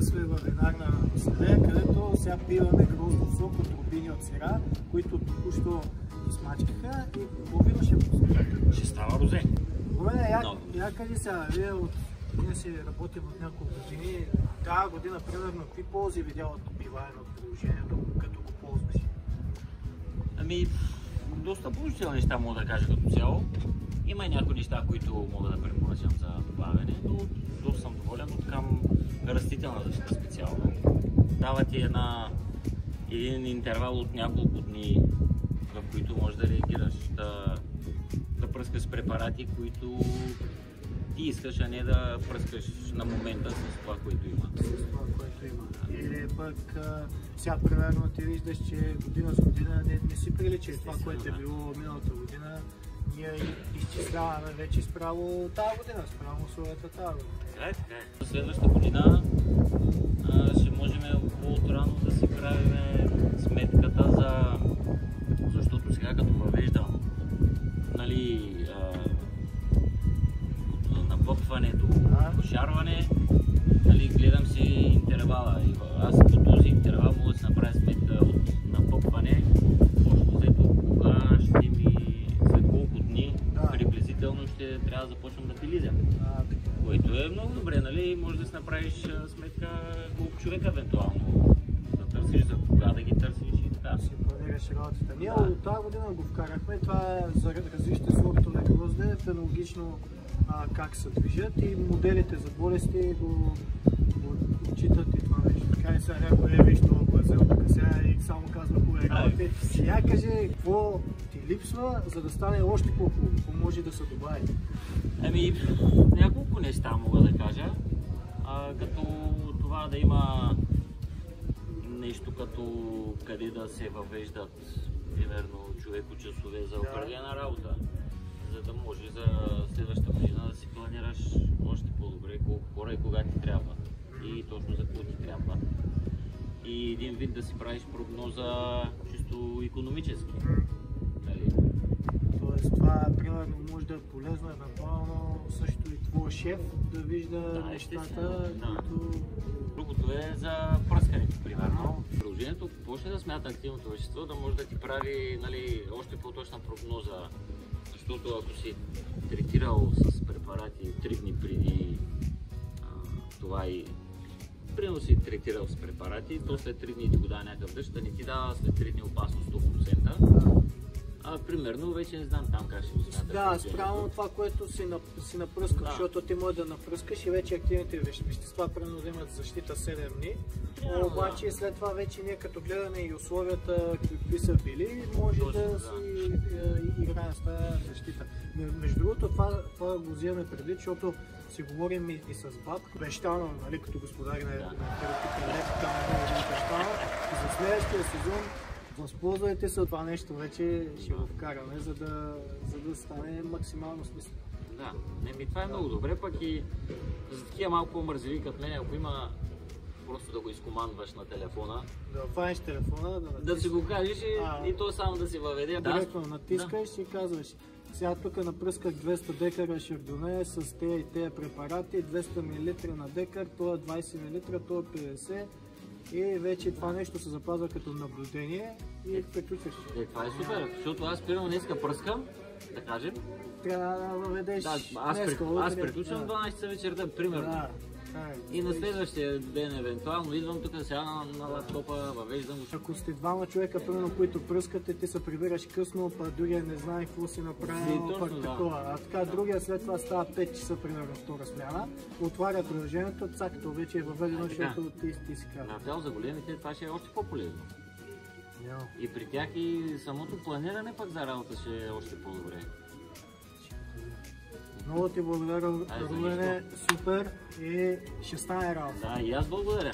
момента сме във винарна селе, където сега пиваме гроздов сок от рубини от сира, които току-що измачкаха и какво имаше по сега? Ще става розе. Добре, я кажи сега, ние си работим от няколко години. Тази година, примерно, какви ползи видя от пиваене от приложението, като го ползваш? Ами, доста положителни неща мога да кажа като цяло. Има и някои неща, които мога да препоръчам за добавяне, но доста съм доволен от към растителна защита специално. Дава ти един интервал от няколко дни, в които можеш да реагираш, да пръскаш с препарати, които ти искаш, а не да пръскаш на момента с това, което има. С това, което има. Или пък сега примерно ти виждаш, че година с година не си прилича това, което е било миналата година. Ние изчисляваме вече спрямо тази година, спрямо условията тази година. Така е, така е. Следващата година ще можем по-отрано да си правим сметката защото сега като въвеждам напъпването, пошарване, гледам си интервала. Аз по този интервал мога да си направя сметка от напъпване, общо взето кога ще ми, след колко дни приблизително ще трябва да започвам да пилизям. Което е много добре, може да си направиш сметка колко човека евентуално да търсиш, за кога да ги търсиш и така. Си планираш работата. Ние от тази година го вкарахме, това е за различните сортове грозде, фенологично как се движат и моделите за болести го отчитат и това нещо. Така и сега някой виж това глазел, тук сега и само казва хубави работи. Сега кажи какво ти липсва, за да стане още по-хубаво, какво може да се добави? Ами, няколко неща мога да кажа, като това да има нещо като къде да се въвеждат, примерно, човекочасове за определена работа, за да може за следващата година да си планираш още по-добре колко хора и кога ти трябва и точно за какво ти трябва. И един вид да си правиш прогноза чисто икономически. Тоест това, примерно, може да е полезно, евентуално също и твой шеф да вижда нещата, които... Другото е за пръскането, примерно. Приложението почне да смята активното вещество, да може да ти прави още по-точна прогноза. Защото ако си третирал с препарати 3 дни преди това и примерно си третирал с препарати, то след 3 дни ти го дава някакъв дъжд, да не ти дава след 3 дни опасно 100%. Примерно вече не знам там как ще го смяташ. Да, спрямо това, което си напръскал, защото ти може да напръскаш и вече активните вещества примерно да имат защита 7 дни. Обаче след това вече ние като гледаме и условията какви са били, може да си играем с тази защита. Между другото това го вземем предвид, защото си говорим и с баб, Бещана, като господари на терапията леката на Бещана, за следващия сезон възползвайте се от това нещо, вече ще го вкараме, за да стане максимално смислено. Да, това е много добре, пък и за такива малко по-мързеви като мен, ако има просто да го изкомандваш на телефона. Да хванеш телефона, да си го кажеш и то само да си въведе. Директно натискаш и казваш, сега тук напръсках 200 декара шардоне с тези и тези препарати, 200 мл на декар, това е 20 мл, това е 50. И вече това нещо се запазва като наблюдение и приключваш. Това е супер, защото аз примерно днеска пръскам, да кажем. Трябва да въведеш аз приключвам 12 часа вечерта, примерно. И на следващия ден евентуално идвам тук сега на лаптопа, въвеждам го. Ако сте двама човека, примерно, които пръскате, ти се прибираш късно, па другия не знае какво си направил, пък такова. А така другия след това става 5 часа, примерно, втора смяна, отваря приложението, цак, то вече е въведено, защото ти си казва. Напрямо за големите това ще е още по-полезно. И при тях и самото планиране пък за работа ще е още по-добре. Много ти благодаря, Румене, супер и ще стане работа. Да, и аз благодаря.